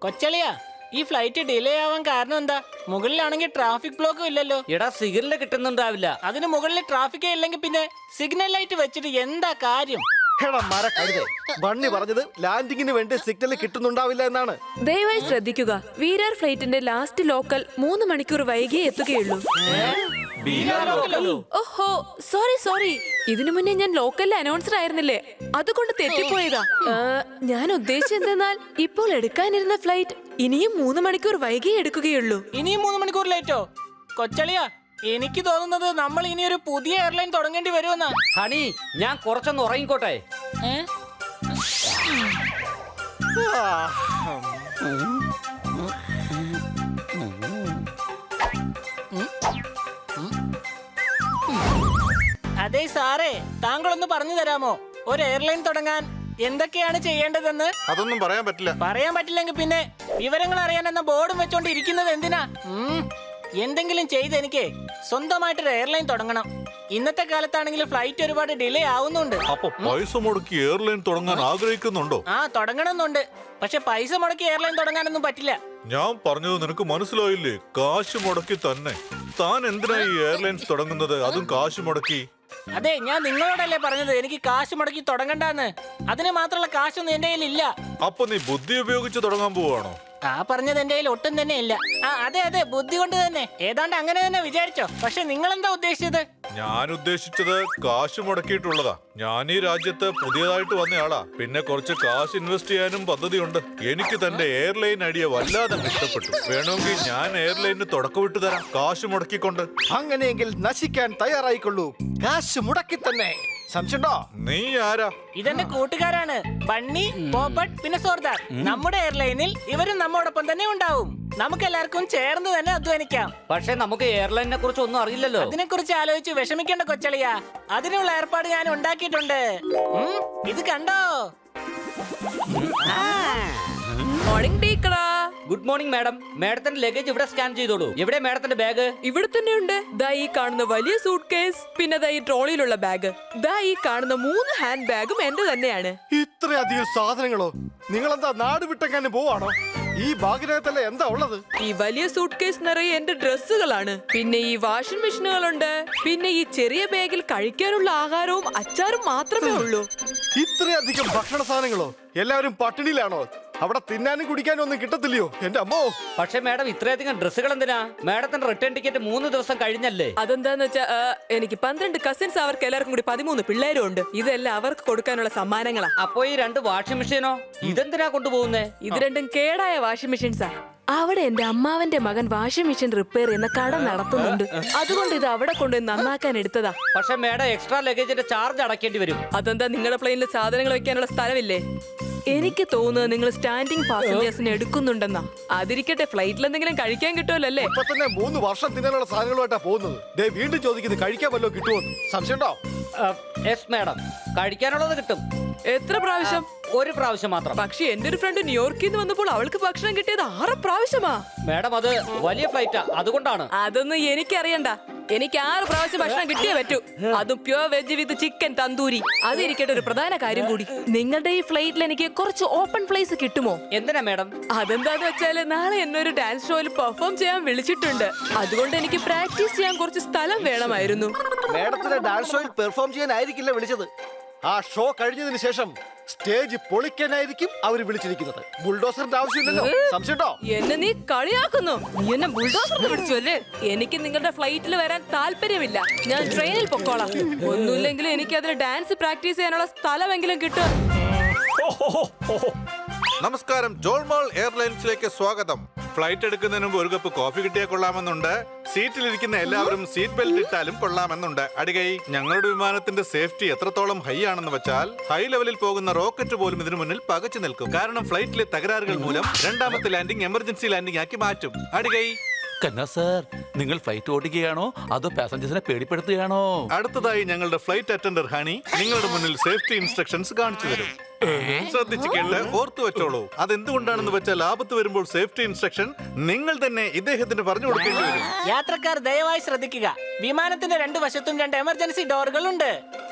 കൊച്ചളിയാ, ഈ flight delay ആവാൻ കാരണം എന്താ? മുകളിലാണെങ്കിൽ ട്രാഫിക് ബ്ലോക്കും ഇല്ലല്ലോ. എടാ സിഗ്നൽ കിട്ടുന്നുണ്ടാവില്ല. അതിന് മുകളിൽ ട്രാഫിക്കേ ഇല്ലെങ്കിൽ പിന്നെ സിഗ്നൽ ലൈറ്റ് വെച്ചിട്ട് എന്താ കാര്യം? ബണ്ണി പറഞ്ഞത് ലാൻഡിങ്ങിന് വേണ്ടി സിഗ്നൽ കിട്ടുന്നുണ്ടാവില്ല എന്നാണ്. ദയവായി ശ്രദ്ധിക്കുക, വീരാർ ഫ്ലൈറ്റിന്റെ ലാസ്റ്റ് ലോക്കൽ 3 മണിക്കൂർ വൈകിയേ എത്തുകയുള്ളൂ. ഓഹോ, സോറി. ഇതിനു മുന്നേ ഞാൻ ലോക്കലിലെ അനൗൺസർ ആയിരുന്നില്ലേ, അതുകൊണ്ട് തെറ്റിപ്പോയതാ. ഞാൻ ഉദ്ദേശിച്ചെന്നാൽ ഇപ്പോൾ എടുക്കാനിരുന്ന ഫ്ലൈറ്റ് ഇനിയും 3 മണിക്കൂർ വൈകിയേ എടുക്കുകയുള്ളൂ. ഇനിയും 3 മണിക്കൂർ ലേറ്റോ? കൊച്ചളിയാ, എനിക്ക് തോന്നുന്നത് നമ്മൾ ഇനി ഒരു പുതിയ എയർലൈൻ തുടങ്ങേണ്ടി വരുമെന്നാ. ഹണി, ഞാൻ കുറച്ചൊന്ന് ഉറങ്ങിക്കോട്ടെ. അതെ സാറേ, താങ്കളൊന്ന് പറഞ്ഞു തരാമോ ഒരു എയർലൈൻ തുടങ്ങാൻ എന്തൊക്കെയാണ് ചെയ്യേണ്ടതെന്ന്? അതൊന്നും പറയാൻ പറ്റില്ല. പറയാൻ പറ്റില്ലെങ്കിൽ പിന്നെ വിവരങ്ങൾ അറിയാൻ എന്ന ബോർഡും വെച്ചോണ്ട് ഇരിക്കുന്നത് എന്തിനാ? എന്തെങ്കിലും ചെയ്ത് എനിക്ക് സ്വന്തമായിട്ടൊരു എയർലൈൻ തുടങ്ങണം. ഇന്നത്തെ കാലത്താണെങ്കിൽ ഫ്ലൈറ്റ് ഒരുപാട് ഡിലേ ആവുന്നുണ്ട്. അപ്പൊ പൈസ മുടക്കി എയർലൈൻ തുടങ്ങാൻ ആഗ്രഹിക്കുന്നുണ്ടോ? തുടങ്ങണമെന്നുണ്ട്. പക്ഷെ പൈസ മുടക്കി എയർലൈൻ തുടങ്ങാനൊന്നും പറ്റില്ല. ഞാൻ പറഞ്ഞത് നിനക്ക് മനസ്സിലായില്ലേ? കാശ് മുടക്കി തന്നെ. താൻ എന്തിനാ ഈ എയർലൈൻസ് തുടങ്ങുന്നത്, അതും കാശ് മുടക്കി? അതെ, ഞാൻ നിങ്ങളോടല്ലേ പറഞ്ഞത് എനിക്ക് കാശ് മുടക്കി തുടങ്ങണ്ടെന്ന്. അതിന് മാത്രമുള്ള കാശൊന്നും എന്റെ കയ്യിൽ ഇല്ല. അപ്പൊ നീ ബുദ്ധി ഉപയോഗിച്ച് തുടങ്ങാൻ പോവാണോ? പറഞ്ഞത് എന്റെ കയ്യിൽ ഒട്ടും തന്നെ ഇല്ല. അതെ, ബുദ്ധി കൊണ്ട് തന്നെ. ഏതാണ്ട് അങ്ങനെ തന്നെ വിചാരിച്ചോ. പക്ഷെ നിങ്ങൾ എന്താ ഉദ്ദേശിച്ചത്? ഞാൻ ഉദ്ദേശിച്ചത് കാശ് മുടക്കിയിട്ടുള്ളതാ. ഞാൻ ഈ രാജ്യത്ത് പുതിയതായിട്ട് വന്നയാളാ. പിന്നെ കുറച്ച് കാശ് ഇൻവെസ്റ്റ് ചെയ്യാനും പദ്ധതിയുണ്ട്. എനിക്ക് തന്റെ എയർലൈൻ ഐഡിയ വല്ലാതെ ഇഷ്ടപ്പെട്ടു. വേണമെങ്കിൽ ഞാൻ എയർലൈനിന് തുടക്കമിട്ട് തരാം, കാശ് മുടക്കിക്കൊണ്ട്. അങ്ങനെയെങ്കിൽ നശിക്കാൻ തയ്യാറായിക്കൊള്ളൂ, കാശ് മുടക്കി തന്നെ. സംശയമുണ്ടോ? നീ ആരാ? ഇതെന്റെ കൂട്ടുകാരാണ് ബണ്ണി, പോപ്പട്ട്, പിന്നെ സോർദാർ. നമ്മുടെ എയർലൈനിൽ ഇവരും നമ്മോടൊപ്പം തന്നെ ഉണ്ടാവും. നമുക്ക് എല്ലാവർക്കും ചേർന്ന് തന്നെ അധ്വാനിക്കാം. പക്ഷെ നമുക്ക് എയർലൈനിനെ കുറിച്ച് ഒന്നും അറിയില്ലല്ലോ. അതിനെ കുറിച്ച് ആലോചിച്ച് വിഷമിക്കേണ്ട കൊച്ചളിയാ, അതിനുള്ള ഏർപ്പാട് ഞാൻ ഉണ്ടാക്കിയിട്ടുണ്ട്. ഇത് കണ്ടോ? മോർണിംഗ് ടീക്കറാ. Good morning madam. മാഡത്തിന്റെ ലഗേജ് ഇവിടെ സ്കാൻ ചെയ്തോളൂ. എവിടെ മാഡത്തിന്റെ ബാഗ്? ഇവിടെ തന്നെ ഉണ്ട്. ദാ ഈ കാണുന്ന വലിയ സൂട്ട് കേസ്, പിന്നെ ദാ ഈ ട്രോളിയിലുള്ള ബാഗ്, ദാ ഈ കാണുന്ന 3 ഹാൻഡ് ബാഗും എന്റെ തന്നെയാണ്. ഇത്രയധികം സാധനങ്ങളോ? നിങ്ങളെന്താ നാട് വിട്ടെങ്ങാനും പോവാണോ? ഈ ബാഗിനകത്തല്ലേ എന്താ ഉള്ളത്? ഈ വലിയ സൂട്ട് കേസ് നിറയെ എന്റെ ഡ്രസ്സുകളാണ്. പിന്നെ ഈ വാഷിംഗ് മെഷീനുകളുണ്ട്. പിന്നെ ഈ ചെറിയ ബാഗിൽ കഴിക്കാനുള്ള ആഹാരവും അച്ചാറും മാത്രമേ ഉള്ളൂ. ഇത്രയധികം ഭക്ഷണ സാധനങ്ങളോ? എല്ലാവരും പട്ടിണിയിലാണോ? അവിടെ തിന്നാനും കുടിക്കാനും ഒന്നും കിട്ടത്തില്ലയോ എന്റെ അമ്മോ? പക്ഷെ മാഡം, ഇത്രയധികം ഡ്രസ്സുകൾ എന്തിനാ? മാഡത്തിന്റെ റിട്ടേൺ ടിക്കറ്റ് 3 ദിവസം കഴിഞ്ഞല്ലേ? അതെന്താന്ന് വെച്ചാ എനിക്ക് 12 കസിൻസ്, അവർക്ക് എല്ലാവർക്കും കൂടി 13 പിള്ളേരും ഉണ്ട്. ഇതെല്ലാം അവർക്ക് കൊടുക്കാനുള്ള സമ്മാനങ്ങളാ. അപ്പൊ ഈ 2 വാഷിംഗ് മെഷീനോ? ഇതെന്തിനാ കൊണ്ടുപോകുന്നേ? ഇത് രണ്ടും കേടായ വാഷിംഗ് മെഷീൻസാ. അവിടെ എന്റെ അമ്മാവന്റെ മകൻ വാഷിംഗ് മെഷീൻ റിപ്പയർ ചെയ്യുന്ന കട നടത്തുന്നുണ്ട്. അതുകൊണ്ട് ഇത് അവിടെ കൊണ്ട് നന്നാക്കാൻ എടുത്തതാ. പക്ഷെ മാഡം, എക്സ്ട്രാ ലഗേജിന്റെ ചാർജ് അടക്കേണ്ടി വരും. അതെന്താ, നിങ്ങളുടെ പ്ലെയിനിൽ സാധനങ്ങൾ വെക്കാനുള്ള സ്ഥലമില്ലേ? എനിക്ക് തോന്നുന്നത് നിങ്ങൾ സ്റ്റാൻഡിംഗ് പാസഞ്ചേഴ്സിനെ എടുക്കുന്നുണ്ടെന്നാ. അതിരിക്കട്ടെ, ഫ്ലൈറ്റിൽ എന്തെങ്കിലും കഴിക്കാൻ കിട്ടുമല്ലേ? ഇപ്പൊ തന്നെ 3 വർഷം തിന്നാനുള്ള സാധനങ്ങളുമായിട്ടാ പോകുന്നത്. വീണ്ടും ചോദിക്കുന്നത് കഴിക്കാൻ വല്ലോ കിട്ടുമോന്ന്. സംശയമുണ്ടോ? യെസ് മാഡം, കഴിക്കാനുള്ളത് കിട്ടും. എത്ര പ്രാവശ്യം? 1 പ്രാവശ്യം മാത്രം. പക്ഷെ എന്റെ ഒരു ഫ്രണ്ട് ന്യൂയോർക്കിൽ നിന്ന് വന്നപ്പോൾ അവൾക്ക് ഭക്ഷണം കിട്ടിയത് 6 പ്രാവശ്യമാ. മാഡം, അത് വലിയ ഫ്ലൈറ്റാ, അതുകൊണ്ടാണ്. അതൊന്നും എനിക്കറിയണ്ട. എനിക്ക് 6 പ്രാവശ്യം ഭക്ഷണം കിട്ടിയേ പറ്റൂ. അതും pure veg with chicken tandoori. അതിരിക്കട്ടെ, ഒരു പ്രധാന കാര്യം കൂടി. നിങ്ങളുടെ ഈ ഫ്ലൈറ്റിൽ എനിക്ക് കുറച്ച് ഓപ്പൺ പ്ലേസ് കിട്ടുമോ? എന്തിനാ മാഡം? അതെന്താന്ന് വെച്ചാല് നാളെ എന്നെ ഒരു ഡാൻസ് ഷോയിൽ പെർഫോം ചെയ്യാൻ വിളിച്ചിട്ടുണ്ട്. അതുകൊണ്ട് എനിക്ക് പ്രാക്ടീസ് ചെയ്യാൻ കുറച്ച് സ്ഥലം വേണമായിരുന്നു. മേഡത്തിന്റെ ഡാൻസ് ഷോയിൽ പെർഫോം ചെയ്യാനായിരിക്കില്ല വിളിച്ചത്. ആ ഷോ കഴിഞ്ഞതിന് ശേഷം സ്റ്റേജ് പൊളിക്കാനായിരിക്കും അവര് വിളിച്ചിരിക്കുന്നത്. ബുൾഡോസറിന്റെ ആവശ്യമില്ലല്ലോ. സംശയമുണ്ടോ? എന്നെ നീ കളിയാക്കുന്നു. നീ എന്നെ ബുൾഡോസറിന് വിളിച്ചു അല്ലേ? എനിക്ക് നിങ്ങളുടെ ഫ്ലൈറ്റിൽ വരാൻ താല്പര്യമില്ല. ഞാൻ ട്രെയിനിൽ പൊക്കോളാം. ഒന്നുമില്ലെങ്കിലും എനിക്ക് അതിൽ ഡാൻസ് പ്രാക്ടീസ് ചെയ്യാനുള്ള സ്ഥലമെങ്കിലും കിട്ടും. നമസ്കാരം, ജോൾമാൾ എയർലൈൻസിലേക്ക് സ്വാഗതം. ഫ്ലൈറ്റ് എടുക്കുന്നതിന് മുമ്പ് 1 കപ്പ് കോഫി കിട്ടിയാൽ കൊള്ളാമെന്നുണ്ട്. സീറ്റിലിരിക്കുന്ന എല്ലാവരും സീറ്റ് ബെൽറ്റ് ഇട്ടാലും കൊള്ളാമെന്നുണ്ട്. അടികൈ, ഞങ്ങളുടെ വിമാനത്തിന്റെ സേഫ്റ്റി എത്രത്തോളം ഹൈ ആണെന്ന് വെച്ചാൽ ഹൈ ലെവലിൽ പോകുന്ന റോക്കറ്റ് പോലും ഇതിനു മുന്നിൽ പകച്ചു നിൽക്കും. കാരണം ഫ്ലൈറ്റിലെ തകരാറുകൾ മൂലം 2ാമത്തെ ലാൻഡിംഗ് എമർജൻസി ലാൻഡിംഗ് ആക്കി മാറ്റും. അടികൈ. കന്നാ സർ, നിങ്ങൾ ഫ്ലൈറ്റ് ഓടിക്കുകയാണോ അതോ പാസഞ്ചേഴ്സിനെ പേടിപ്പെടുത്തുകയാണോ? അടുത്തതായി ഞങ്ങളുടെ ഫ്ലൈറ്റ് അറ്റൻഡർ ഹണി നിങ്ങളുടെ മുന്നിൽ സേഫ്റ്റി ഇൻസ്ട്രക്ഷൻസ് കാണിച്ചു തരും. ശ്രദ്ധിച്ചു കേട്ട് ഓർത്തു വെച്ചോളൂ. അതെന്തുകൊണ്ടാണെന്ന് വെച്ചാൽ ആപത്ത് വരുമ്പോൾ സേഫ്റ്റി ഇൻസ്ട്രക്ഷൻ നിങ്ങൾ തന്നെ ഇദ്ദേഹത്തിന് പറഞ്ഞു കൊടുക്കേണ്ടി വരും. യാത്രക്കാർ ദയവായി ശ്രദ്ധിക്കുക. വിമാനത്തിന്റെ രണ്ട് വശത്തും രണ്ട് എമർജൻസി ഡോറുകൾ ഉണ്ട്.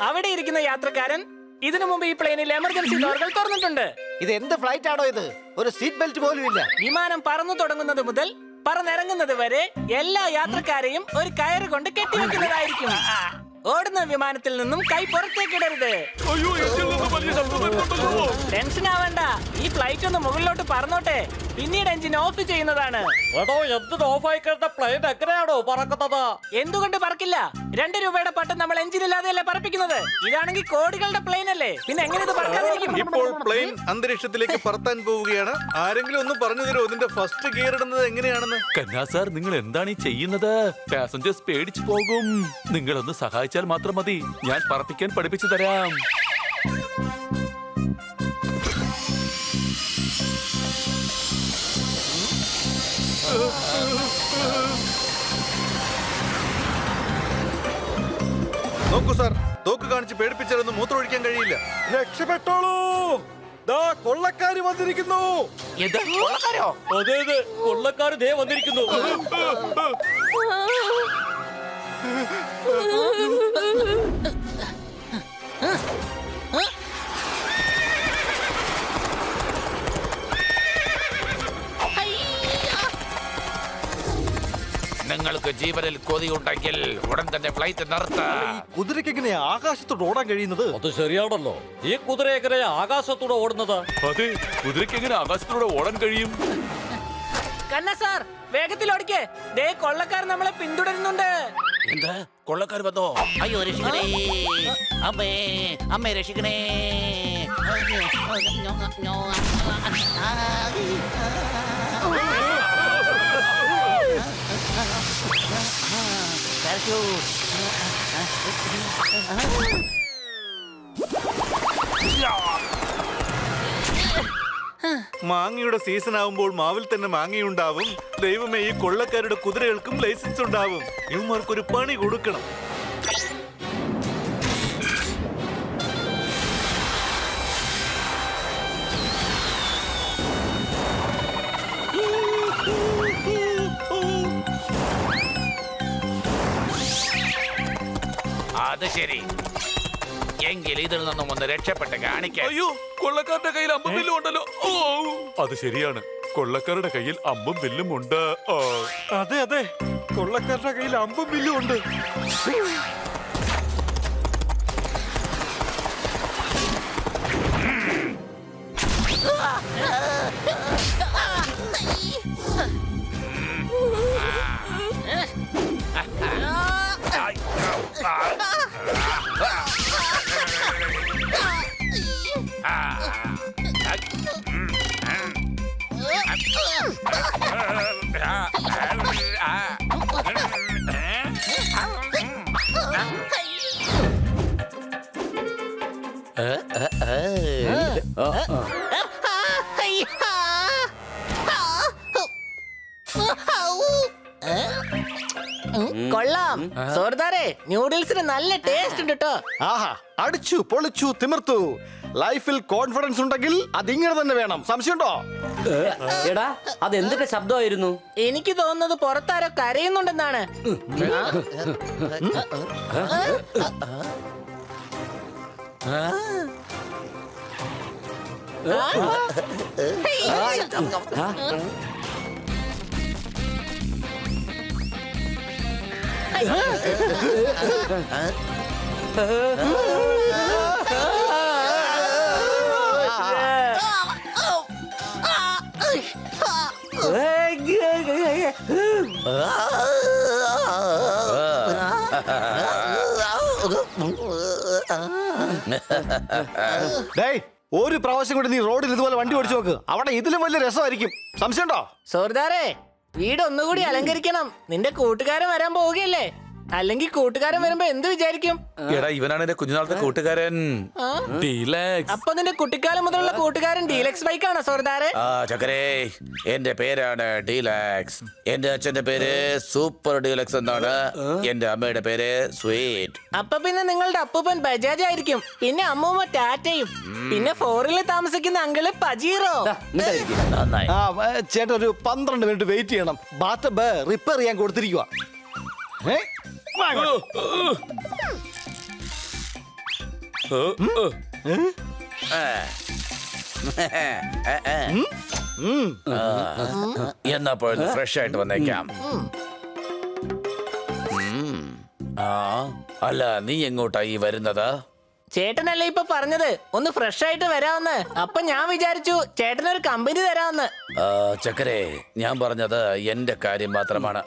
അവിടെ ഇരിക്കുന്ന യാത്രക്കാരൻ ഇതിനു മുമ്പ് ഈ പ്ലെയിനിൽ എമർജൻസി ഡോറുകൾ തുറന്നിട്ടുണ്ട്. ഇത് എന്ത് ഫ്ലൈറ്റ് ആണോ ഇത്? ഒരു സീറ്റ് ബെൽറ്റ് പോലും ഇല്ല. വിമാനം പറന്നു തുടങ്ങുന്നത് മുതൽ പറന്നിറങ്ങുന്നത് വരെ എല്ലാ യാത്രക്കാരെയും ഒരു കയറ് കൊണ്ട് കെട്ടിവെക്കുന്നതായിരിക്കും. ഓടുന്ന വിമാനത്തിൽ നിന്നും കൈ പുറത്തേക്കിടരുത്. ടെൻഷൻ ആവണ്ട, ഈ ഫ്ലൈറ്റ് ഒന്ന് മുകളിലോട്ട് പറന്നോട്ടെ, പിന്നീട് എഞ്ചിൻ ഓഫ് ചെയ്യുന്നതാണ്. എടോ എന്തിന് ഓഫായി കഴിഞ്ഞ പ്ലെയിൻ എങ്ങനെയാണോ പറക്കുന്നത്? എന്തുകൊണ്ട് പറക്കില്ല? 2 രൂപയുടെ പട്ടം നമ്മൾ എഞ്ചിൻ ഇല്ലാതെയല്ലേ പറപ്പിക്കുന്നത്. ഇതാണെങ്കിൽ കോടികളുടെ പ്ലെയിൻ അല്ലേ, പിന്നെ എങ്ങനെ ഇത് പറക്കാതിരിക്കും? ഇപ്പോൾ പ്ലെയിൻ അന്തരീക്ഷത്തിലേക്ക് പറത്താൻ പോവുകയാണ്. ആരെങ്കിലും ഒന്ന് പറഞ്ഞു തരുമോ ഇതിന്റെ ഫസ്റ്റ് ഗിയർ ഇടുന്നത് എങ്ങനെയാണെന്ന്? കന്യാ സാർ, നിങ്ങൾ എന്താണ് ഈ ചെയ്യുന്നത്? പാസഞ്ചേഴ്സ് പേടിച്ചു പോകും. നിങ്ങളൊന്ന് സഹായിച്ചാൽ മാത്രം മതി. ഞാൻ പറപ്പിക്കാൻ പഠിപ്പിച്ചു തരാം. നോക്കൂ സാർ, തോക്ക് കാണിച്ച് പേടിപ്പിച്ചാലൊന്നും മൂത്രമൊഴിക്കാൻ കഴിയില്ല. രക്ഷപ്പെട്ടോളൂ, ദാ കൊള്ളക്കാര് വന്നിരിക്കുന്നു. അതെ അതെ, കൊള്ളക്കാർ ദേ വന്നിരിക്കുന്നു. നിങ്ങൾക്ക് ജീവനിൽ കൊതിയുണ്ടെങ്കിൽ ഉടൻ തന്നെ ഫ്ലൈറ്റ് നിർത്താം. കുതിരയ്ക്ക് എങ്ങനെ ആകാശത്തോട് ഓടാൻ കഴിയുന്നത്? അത് ശരിയാണല്ലോ, ഈ കുതിര എങ്ങനെ ആകാശത്തൂടെ ഓടുന്നത്? അതെ, കുതിരയ്ക്ക് എങ്ങനെ ആകാശത്തിലൂടെ ഓടാൻ കഴിയും? കണ്ണ സാർ, വേഗത്തിൽ ഓടിക്കേ. ദേ കൊള്ളക്കാർ നമ്മളെ പിന്തുടരുന്നുണ്ട്. എന്താ, കൊള്ളക്കാർ വന്നോ? അയ്യോ രക്ഷിക്കണേ, അമ്മേ അമ്മേ രക്ഷിക്കണേ. മാങ്ങയുടെ സീസൺ ആവുമ്പോൾ മാവിൽ തന്നെ മാങ്ങയുണ്ടാവും. ദൈവമേ, ഈ കൊള്ളക്കാരുടെ കുതിരകൾക്കും ലൈസൻസ് ഉണ്ടാവും. ഇവന്മാർക്കൊരു പണി കൊടുക്കണം. അത് ശരി, എങ്കിൽ ഇതിൽ നിന്നും ഒന്ന് രക്ഷപ്പെട്ട് കാണിക്കാം. അയ്യോ, കൊള്ളക്കാരുടെ കയ്യിൽ അമ്പും വില്ലും ഉണ്ടല്ലോ. ഓ, അത് ശരിയാണ്, കൊള്ളക്കാരുടെ കയ്യിൽ അമ്പും വില്ലും ഉണ്ട്. അതെ അതെ, കൊള്ളക്കാരുടെ കയ്യിൽ അമ്പും വില്ലും ഉണ്ട്. കൊള്ളാം സോർദാരെ, ന്യൂഡിൽസിന് നല്ല ടേസ്റ്റ് ഉണ്ട് കേട്ടോ. ആഹാ, അടിച്ചു പൊളിച്ചു തിമിർത്തു. ലൈഫിൽ കോൺഫിഡൻസ് ഉണ്ടെങ്കിൽ അതിങ്ങനെ തന്നെ വേണം. സംശയമുണ്ടോ? എടാ, അതെന്തിന്റെ ശബ്ദമായിരുന്നു? എനിക്ക് തോന്നുന്നത് പുറത്താരോ കരയുന്നുണ്ടെന്നാണ്. ഡേയ്, ഒരു പ്രാവശ്യം കൂടി നീ റോഡിൽ ഇതുപോലെ വണ്ടി ഓടിച്ചു നോക്ക്. അവിടെ ഇതിലും വലിയ രസമായിരിക്കും. സംശയമുണ്ടോ? സോർദാരെ, വീട് ഒന്നുകൂടി അലങ്കരിക്കണം. നിന്റെ കൂട്ടുകാരൻ വരാൻ പോവുകയല്ലേ. അല്ലെങ്കിൽ കൂട്ടുകാരൻ വരുമ്പോ എന്ത് വിചാരിക്കും? എടാ ഇവനാണ് എന്റെ കുഞ്ഞുനാളത്തെ കൂട്ടുകാരൻ ഡീലക്സ്. അപ്പൊ നിന്റെ കുട്ടിക്കാലം മുതലുള്ള കൂട്ടുകാരൻ ഡീലക്സ് ബൈക്കാണോ സോർദാരെ? ആ ചക്കരേ, എന്റെ പേരാണ് ഡീലക്സ്. എന്റെ അച്ഛന്റെ പേര് സൂപ്പർ ഡീലക്സ് എന്നാണ്. എന്റെ അമ്മയുടെ പേര് സ്വീറ്റ്. അപ്പൊ പിന്നെ നിങ്ങളുടെ അപ്പൂപ്പൻ ബജാജ് ആയിരിക്കും, പിന്നെ അമ്മൂമ്മ ടാറ്റയും, പിന്നെ ഫോറിൽ താമസിക്കുന്ന അങ്കിള് പജീറോ. നന്നായി. ചേട്ടാ ഒരു 12 മിനിറ്റ് വെയിറ്റ് ചെയ്യണം. ബാത്ത് റിപ്പയർ ചെയ്യാൻ കൊടുത്തിരിക്കുക. എന്നപ്പോൾ ഫ്രഷ് ആയിട്ട് വന്നേക്കാം. അല്ല, നീ എങ്ങോട്ടായി വരുന്നത്? ചേട്ടനല്ലേ ഇപ്പൊ പറഞ്ഞത് ഒന്ന് ഫ്രഷ് ആയിട്ട് വരാമെന്ന്. അപ്പൊ ഞാൻ വിചാരിച്ചു ചേട്ടനൊരു കമ്പനി തരാമെന്ന്. ചക്കരേ, ഞാൻ പറഞ്ഞത് എന്റെ കാര്യം മാത്രമാണ്.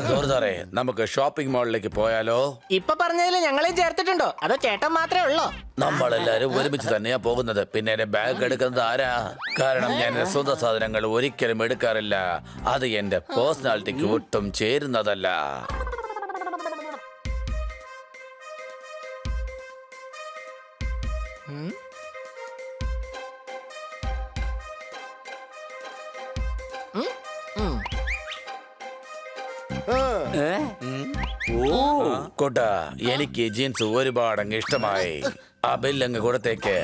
ജോർദാറെ, നമുക്ക് ഷോപ്പിംഗ് മാളിലേക്ക് പോയാലോ? ഇപ്പൊ പറഞ്ഞതിൽ ഞങ്ങളെ ചേർത്തിട്ടുണ്ടോ അതോ ചേട്ടൻ മാത്രമേ ഉള്ളോ? നമ്മളെല്ലാരും ഒരുമിച്ച് തന്നെയാ പോകുന്നത്. പിന്നെ എന്റെ ബാഗ് എടുക്കുന്നത് ആരാ? കാരണം ഞാൻ എന്റെ സ്വന്തം സാധനങ്ങൾ ഒരിക്കലും എടുക്കാറില്ല. അത് എന്റെ പേഴ്സണാലിറ്റിക്ക് ഒട്ടും ചേരുന്നതല്ല. കോട്ടാ, എനിക്ക് ജീൻസ് ഒരുപാട് അങ്ങ് ഇഷ്ടമായി. ആ ബില്ലങ്ങ് കൊടുത്തേക്ക്.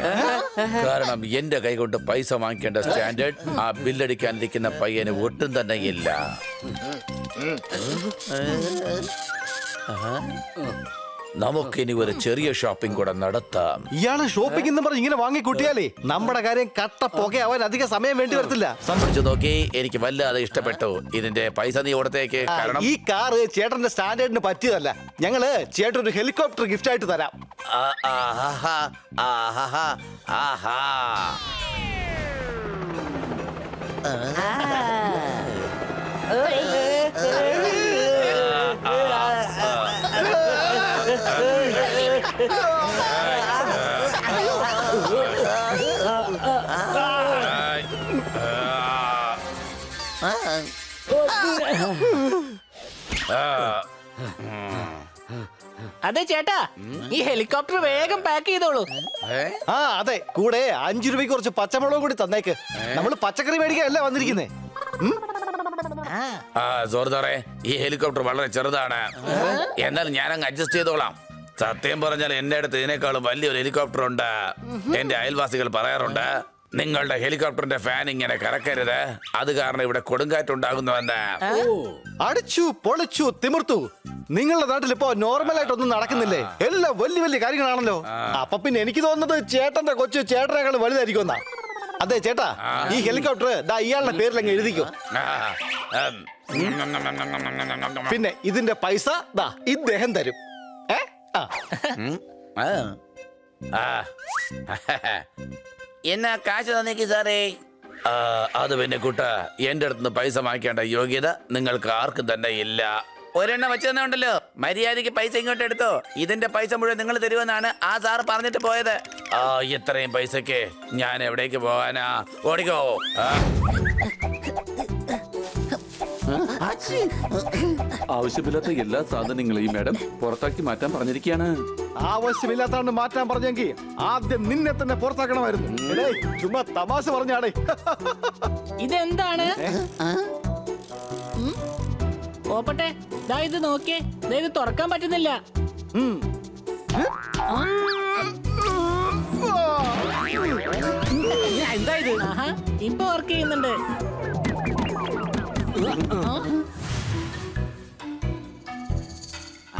കാരണം എന്റെ കൈ കൊണ്ട് പൈസ വാങ്ങിക്കേണ്ട സ്റ്റാൻഡേർഡ് ആ ബില്ലടിക്കാനിരിക്കുന്ന പയ്യന് ഒട്ടും തന്നെ ഇല്ല. നമുക്കിനി ഒരു ചെറിയ ഷോപ്പിംഗ് കൂടെ നടത്താം. ഇയാള് ഷോപ്പിംഗ് എന്ന് പറഞ്ഞ് ഇങ്ങനെ വാങ്ങിക്കൂട്ടിയാലേ നമ്മുടെ കാര്യം കട്ട പുകയാവാൻ അധിക സമയം വേണ്ടി വരത്തില്ല. സംഭവിച്ചു നോക്കി, എനിക്ക് വല്ലാതെ ഇഷ്ടപ്പെട്ടു. ഇതിന്റെ പൈസ നീ കൊടുത്തേക്ക്. കാരണം ഈ കാറ് ചേട്ടന്റെ സ്റ്റാൻഡേർഡിന് പറ്റിയതല്ല. ഞങ്ങള് ചേട്ടൻ ഒരു ഹെലികോപ്റ്റർ ഗിഫ്റ്റ് ആയിട്ട് തരാം. അതെ ചേട്ടാ, ഈ ഹെലികോപ്റ്റർ വേഗം പാക്ക് ചെയ്തോളൂ. അതെ, കൂടെ 5 രൂപയ്ക്ക് കുറച്ച് പച്ചമുളകും കൂടി തന്നേക്ക്. നമ്മള് പച്ചക്കറി മേടിക്കാനല്ല വന്നിരിക്കുന്നേ. ജോർദാറെ, ഈ ഹെലികോപ്റ്റർ വളരെ ചെറുതാണ്. എന്നാൽ ഞാനങ്ങ് അഡ്ജസ്റ്റ് ചെയ്തോളാം. സത്യം പറഞ്ഞാൽ എന്റെ അടുത്ത് ഇതിനേക്കാളും വലിയൊരു ഹെലികോപ്റ്റർ ഉണ്ട്. എന്റെ അയൽവാസികൾ പറയാറുണ്ട്, നിങ്ങളുടെ ഹെലികോപ്റ്ററിന്റെ ഫാൻ ഇങ്ങനെ കറക്കരുത്, അത് കാരണം ഇവിടെ കൊടുങ്കാറ്റുണ്ടാകുന്നുവെന്ന്. അടിച്ചു പൊളിച്ചു തിമിർത്തു. നിങ്ങളുടെ നാട്ടിൽ ഇപ്പോ നോർമൽ ആയിട്ടൊന്നും നടക്കുന്നില്ലേ? എല്ലാം വലിയ വലിയ കാര്യങ്ങളാണല്ലോ. അപ്പൊ പിന്നെ എനിക്ക് തോന്നുന്നത് ചേട്ടന്റെ കൊച്ചു ചേട്ടനേക്കാൾ വലുതായിരിക്കും എന്നാ. അതെ ചേട്ടാ, ഈ ഹെലികോപ്റ്റർ ഇയാളുടെ പേരിലങ്ങ് എഴുതിക്കോ. പിന്നെ ഇതിന്റെ പൈസ ഇദ്ദേഹം തരും. എന്നാ കാശ് തന്നേക്ക് സാറേ. അത് പിന്നെ കുട്ട, എന്റെ അടുത്ത് പൈസ വാങ്ങിക്കേണ്ട യോഗ്യത നിങ്ങൾക്ക് ആർക്കും തന്നെ ഇല്ല. ഒരെണ്ണം വെച്ച് തന്നെ ഉണ്ടല്ലോ, മര്യാദക്ക് പൈസ ഇങ്ങോട്ട് എടുത്തോ. ഇതിന്റെ പൈസ മുഴുവൻ നിങ്ങൾ തരുമെന്നാണ് ആ സാറ് പറഞ്ഞിട്ട് പോയത്. ഇത്രയും പൈസക്ക് ഞാൻ എവിടേക്ക് പോകാനാ? ഓടിക്കോ. ആവശ്യമില്ലാത്ത എല്ലാ സാധനങ്ങളെയും മാഡം പുറത്താക്കി മാറ്റാൻ പറഞ്ഞിരിക്കുകയാണ്. ആവശ്യമില്ലാത്തതാണ് മാറ്റാൻ പറഞ്ഞെങ്കിൽ ആദ്യം നിന്നെ തന്നെ പുറത്താക്കണമായിരുന്നു. ചുമ്മാ തമാശ പറഞ്ഞാടേ. ഇതെന്താണ്? ഓപ്പട്ടെ, ഇത് നോക്കിയേ, ഇത് തുറക്കാൻ പറ്റുന്നില്ല. എന്താ ഇത്? ഇപ്പൊ വർക്ക് ചെയ്യുന്നുണ്ട്.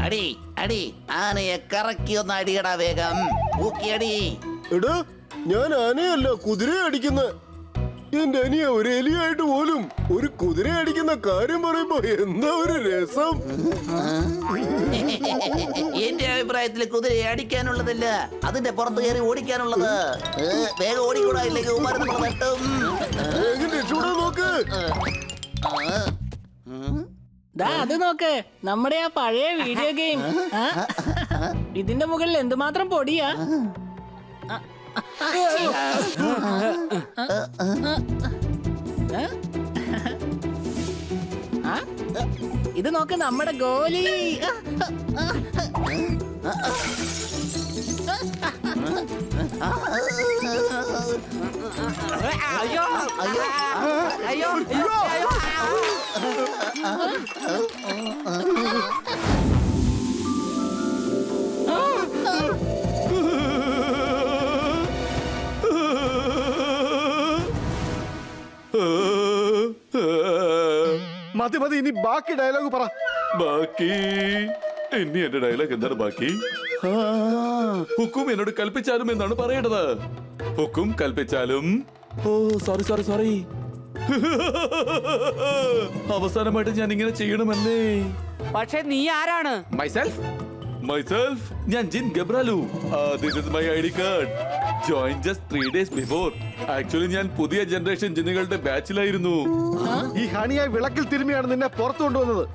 അടി അടി, ആനയെ കറക്കി ഒന്ന് അടിയടാ വേഗം. ഊക്കിയടി. എടാ, ഞാൻ ആനയല്ല കുതിരയെ അടിക്കുന്ന. എന്റെ അനിയ ഒരു എലിയായിട്ട് പോലും ഒരു കുതിരയെ അടിക്കുന്ന കാര്യം പറയുമ്പോ എന്താ ഒരു രസം. എന്റെ അഭിപ്രായത്തിൽ കുതിരയെ അടിക്കാനുള്ളതല്ല, അതിന്റെ പുറത്ത് കയറി ഓടിക്കാനുള്ളത്. വേഗം ഓടിക്കൂടാ, ഇല്ലെങ്കിൽ രക്ഷപ്പെടാൻ നോക്ക്. അത് നോക്ക്, നമ്മുടെ ആ പഴയ വീഡിയോ ഗെയിം. ഇതിന്റെ മുകളിൽ എന്തുമാത്രം പൊടിയാ. ആ? ഇത് നോക്ക് നമ്മുടെ ഗോലി. അയ്യോ അയ്യോ അയ്യോ മതി മതി, ഇനി ബാക്കി ഡയലോഗ് പറ. ബാക്കി ഇനി എന്റെ ഡയലോഗ് എന്താണ് ബാക്കി? ഹുക്കും എന്നോട് കൽപ്പിച്ചാലും എന്നാണ് പറയേണ്ടത്. ഹുക്കും കൽപ്പിച്ചാലും. Oh sorry sorry sorry. അവസാനമായിട്ട് ഞാൻ ഇങ്ങനെ ചെയ്യണമല്ലേ? പക്ഷെ നീ ആരാണ്? മൈസെൽഫ് ഞാൻ ജിൻ ഗബ്രാലു. This is my ID card. Join just 3 days before. Actually ഞാൻ പുതിയ ജനറേഷൻ ജിന്നുകളുടെ ബാച്ചിലായിരുന്നു. ഈ ഹണിയെ വിളക്കിൽ തിരുമിയാണ് നിന്നെ പുറത്തു കൊണ്ടുവന്നത്.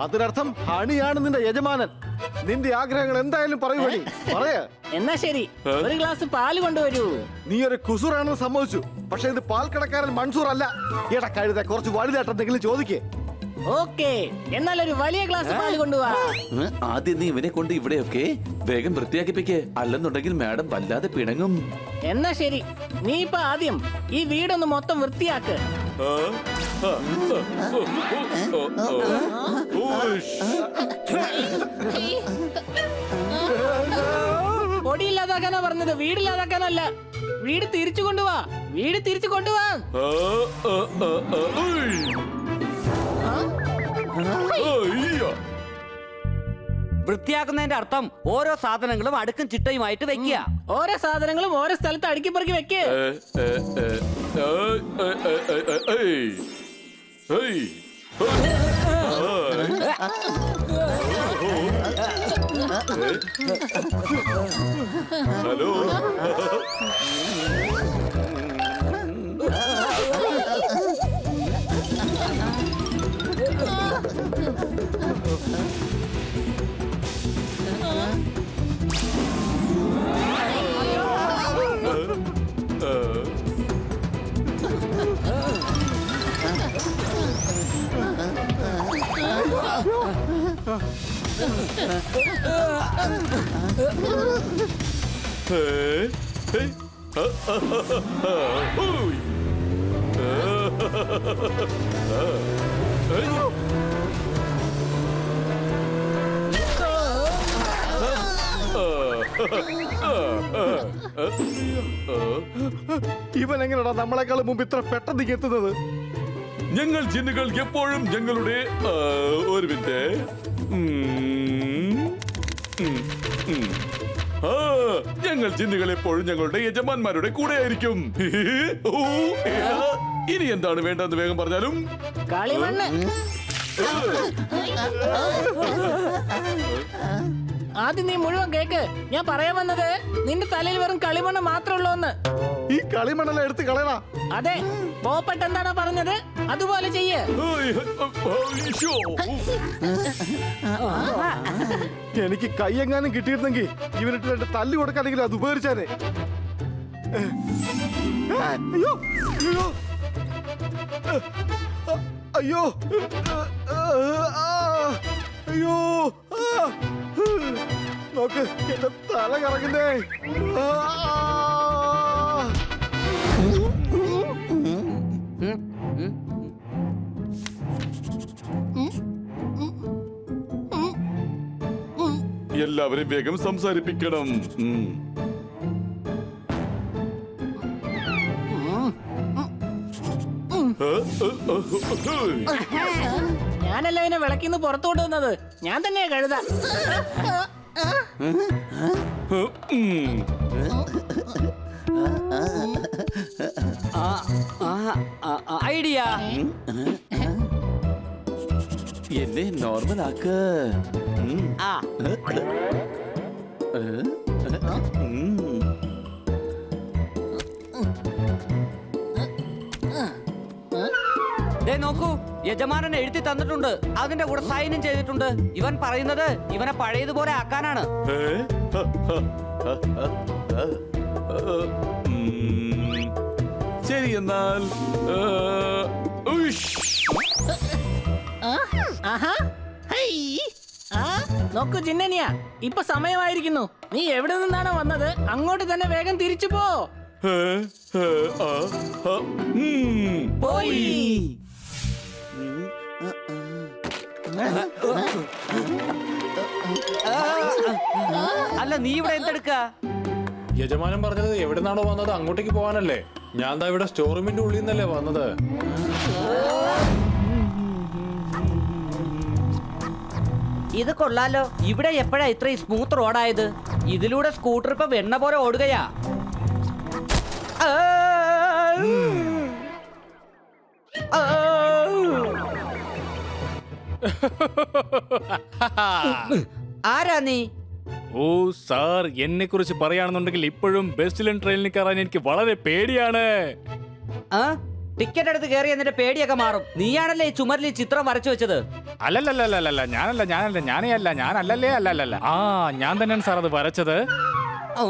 അതിനർത്ഥം ഹണിയാണ് നിന്റെ യജമാനൻ. നിന്റെ ആഗ്രഹങ്ങൾ എന്തായാലും പറയൂടി, പറയ. എന്നാ ശരി, ഒരു ഗ്ലാസ് പാല് കൊണ്ടുവരൂ. നീ ഒരു കുസൂറാണെന്ന് സമ്മതിച്ചു, പക്ഷെ ഇത് പാൽക്കടക്കാരൻ മൺസൂർ അല്ല. എടാ കഴുത, കുറച്ച് വലുതായിട്ട് എന്തെങ്കിലും ചോദിക്കേ. ഓക്കേ, എന്നാൽ ഒരു വലിയ ഗ്ലാസ് പാല് കൊണ്ടുപോവാ. ആദ്യം നീ ഇവനെ കൊണ്ട് ഇവിടെയൊക്കെ വേഗം വൃത്തിയാക്കിപ്പിക്കേ, അല്ലെന്നുണ്ടെങ്കിൽ മാഡം വല്ലാതെ പിണങ്ങും. എന്നാ ശരി, നീ ഇപ്പൊ ആദ്യം ഈ വീടൊന്ന് മൊത്തം വൃത്തിയാക്ക്. പൊടിയില്ലാതാക്കാനാ പറഞ്ഞത്, വീടില്ലാതാക്കാനല്ല. വീട് തിരിച്ചു കൊണ്ടുപോവാ, വീട് തിരിച്ചു കൊണ്ടുപോവാ. വൃത്തിയാക്കുന്നതിന്റെ അർത്ഥം ഓരോ സാധനങ്ങളും അടുക്കും ചിട്ടയുമായിട്ട് വെക്കുക. ഓരോ സാധനങ്ങളും ഓരോ സ്ഥലത്ത് അടുക്കി പെറുക്കി വെക്ക്. ഹലോ. ഇവൻ എങ്ങനെയാ നമ്മളെക്കാൾ മുമ്പ് ഇത്ര പെട്ടെന്ന് എത്തുന്നത്? ഞങ്ങൾ ജിന്നുകൾ എപ്പോഴും ഞങ്ങളുടെ ഒരു മിനിറ്റ്. ഞങ്ങൾ ജിന്നുകൾ എപ്പോഴും ഞങ്ങളുടെ യജമാന്മാരുടെ കൂടെ ആയിരിക്കും. ഇനി എന്താണ് വേണ്ടതെന്ന് വേഗം പറഞ്ഞാലും. കളിമണ്ണ്. ആദ്യം നീ മുഴുവൻ കേക്ക്. ഞാൻ പറയാൻ വന്നത് നിന്റെ തലയിൽ വെറും കളിമണ്ണ് മാത്രമേ ഉള്ളൂ എന്ന്. ഈ കളിമണ്ണെല്ലാം എടുത്ത് കളയണ. അതെ, പോപ്പട്ട് എന്താണോ പറഞ്ഞത് അതുപോലെ ചെയ്യ്. എനിക്ക് കൈയെങ്ങാനും കിട്ടിയിരുന്നെങ്കിൽ ഇവനിട്ട് 2 തല്ലി കൊടുക്കാനെങ്കിലും അത് ഉപകരിച്ചാനെ. അയ്യോ അയ്യോ അയ്യോ അയ്യോ, നോക്ക് എന്റെ തല കറങ്ങുന്നേ. എല്ലാവരെയും വേഗം സംസാരിപ്പിക്കണം. ഞാനല്ല ഇവനെ വിളക്കിന്ന് പുറത്തു കൊണ്ടുവന്നത്, ഞാൻ തന്നെയാ കഴുത. ഐഡിയ. എന്നെ നോർമൽ ആക്ക. ആ ദേ നോക്കൂ, യജമാനൻ എഴുതി തന്നിട്ടുണ്ട്, അതിന്റെ കൂടെ സൈനും ചെയ്തിട്ടുണ്ട്. ഇവൻ പറയുന്നത് ഇവനെ പഴയതുപോലെ ആക്കാനാണ്. ശരി എന്നാൽ ഉഷ്. ആഹാ. ഹൈ. ആ, നോക്കൂ ജിന്നനിയ, ഇപ്പൊ സമയമായിരിക്കുന്നു. നീ എവിടെ നിന്നാണ് വന്നത് അങ്ങോട്ട് തന്നെ വേഗം തിരിച്ചു പോ. ഹേ, ഹേ, ആ, ഹ, പോയി. അല്ല നീ ഇവിടെ എന്തെടുക്ക? യജമാനൻ പറഞ്ഞത് എവിടെന്നാണോ വന്നത് അങ്ങോട്ടേക്ക് പോകാനല്ലേ. ഞാൻ ദാ ഇവിടെ സ്റ്റോർ റൂമിന്റെ ഉള്ളിൽ നിന്നല്ലേ വന്നത്. ഇത് കൊള്ളാലോ. ഇവിടെ എപ്പോഴാ ഇത്രയും സ്മൂത്ത് റോഡായത്? ഇതിലൂടെ സ്കൂട്ടർ ഇപ്പൊ വെണ്ണ പോലെ ഓടുകയാ. ആ! ആ! ആരാ നീ? ഓ സാർ, എന്നെ കുറിച്ച് പറയുകയാണെന്നുണ്ടെങ്കിൽ ഇപ്പോഴും ബെസ്റ്റിലൻ ട്രെയിനിൽ കയറാൻ എനിക്ക് വളരെ പേടിയാണ്. ആ? ടിക്കറ്റ് എടുത്ത് കയറി എന്നിട്ട് പേടിയൊക്കെ മാറും. നീയാണല്ലേ ഈ ചുമരിൽ ഈ ചിത്രം വരച്ചു വെച്ചത്? അല്ലല്ലല്ലല്ല, ഞാനല്ലല്ലേ. ആ, ഞാൻ തന്നെയാണ് സാർ അത് വരച്ചത്. ഓ.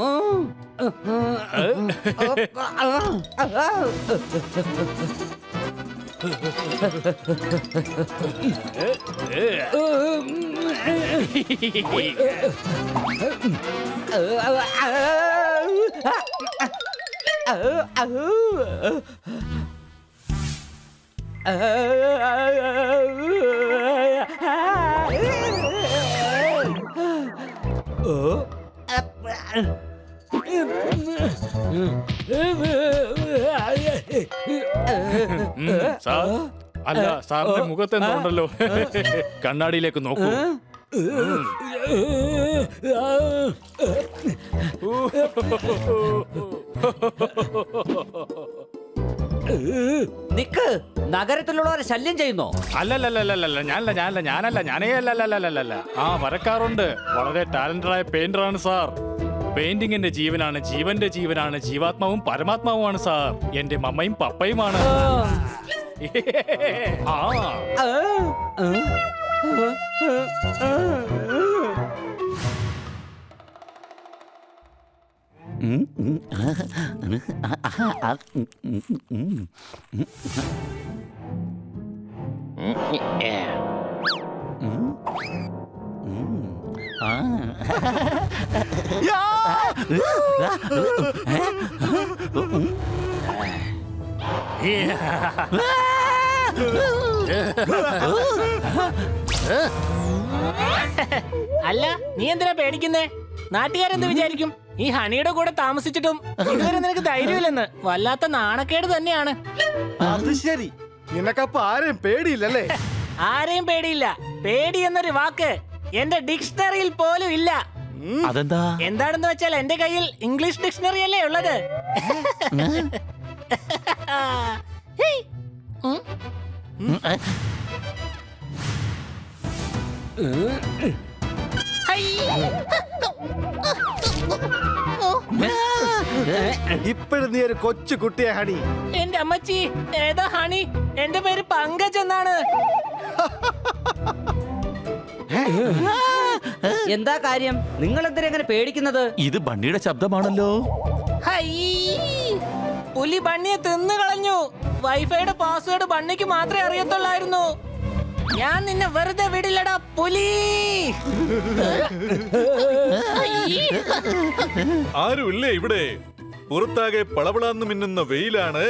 സാർ, അല്ല, സാറിന്റെ മുഖത്ത് എന്തുണ്ടല്ലോ. കണ്ണാടിയിലേക്ക് നോക്കൂ. നിക്ക്, നഗരത്തിലുള്ളവരെ ശല്യം ചെയ്യുന്നോ? അല്ലല്ലല്ലല്ല, ഞാനല്ല. ആ, വരക്കാറുണ്ട്. വളരെ ടാലന്റഡായ പെയിന്ററാണ് സാർ. പെയിന്റിംഗ് എന്റെ ജീവനാണ്, ജീവന്റെ ജീവനാണ്, ജീവാത്മാവും പരമാത്മാവുമാണ് സാർ. എന്റെ മമ്മയും പപ്പയുമാണ്. ആ, അല്ല, നീ എന്തിനാ പേടിക്കുന്നേ? നാട്ടുകാരെന്ത് വിചാരിക്കും? ഈ ഹണിയുടെ കൂടെ താമസിച്ചിട്ടും ഇതുവരെ നിനക്ക് ധൈര്യമില്ലെന്ന്. വല്ലാത്ത നാണക്കേട് തന്നെയാണ്. അത് ശരി, നിനക്കപ്പൊ ആരെയും പേടിയില്ലല്ലേ? ആരെയും പേടിയില്ല. പേടി എന്നൊരു വാക്ക് എന്റെ ഡിക്ഷണറിയിൽ പോലും ഇല്ല. അതെന്താ? എന്താണെന്ന് വെച്ചാൽ എന്റെ കയ്യിൽ ഇംഗ്ലീഷ് ഡിക്ഷണറി അല്ലേ ഉള്ളത്. ഹേയ്. ഉം. ഹൈ. ഇപ്പോഴും നീ ഒരു കൊച്ചു കുട്ടിയെ ഹണി. എന്റെ അമ്മച്ചി, ഏതാ ഹണി? എന്റെ പേര് പങ്കജ് എന്നാണ്. എന്താ കാര്യം? നിങ്ങൾ എന്തിനാ ഇങ്ങനെ പേടിക്കുന്നത്? ഇത് ബണ്ണിയുടെ ശബ്ദമാണല്ലോ. ഹൈ. പുലി ബണ്ണിയെ തിന്നു കളഞ്ഞു. വൈഫൈയുടെ പാസ്വേഡ് ബണ്ണിക്ക് മാത്രമേ അറിയത്തുള്ളായിരുന്നു. ഞാൻ നിന്നെ വെറുതെ വിടില്ലടാ പുലി. ആരുമില്ലേ ഇവിടെ? പുറത്താകെ പളപളാന്ന് മിന്നുന്ന വെയിലാണ്.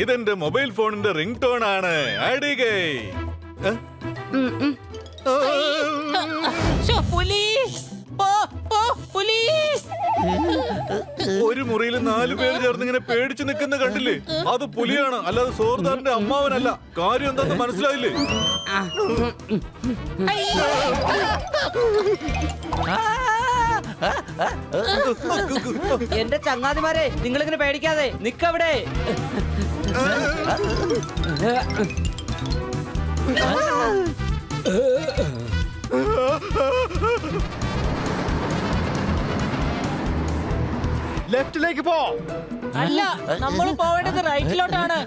ഇതെന്റെ മൊബൈൽ ഫോണിന്റെ റിംഗ് ടോൺ ആണ്. അടികൈ. ശോ, പുലി. പോ, പോ, പുലി. ഒരു മുറിയിൽ 4 പേര് ചേർന്ന് ഇങ്ങനെ പേടിച്ചു നിൽക്കുന്ന കണ്ടില്ലേ? അത് പുലിയാണ്, അല്ലാതെ സോർദാറിന്റെ അമ്മാവനല്ല. കാര്യം എന്താന്ന് മനസ്സിലായില്ലേ? എന്റെ ചങ്ങാതിമാരെ, നിങ്ങളിങ്ങനെ പേടിക്കാതെ നിക്കവിടെ. ലെഫ്റ്റിലേക്ക് പോ. അല്ല, നമ്മൾ പോവേണ്ടത് റൈറ്റിലോട്ടാണ്.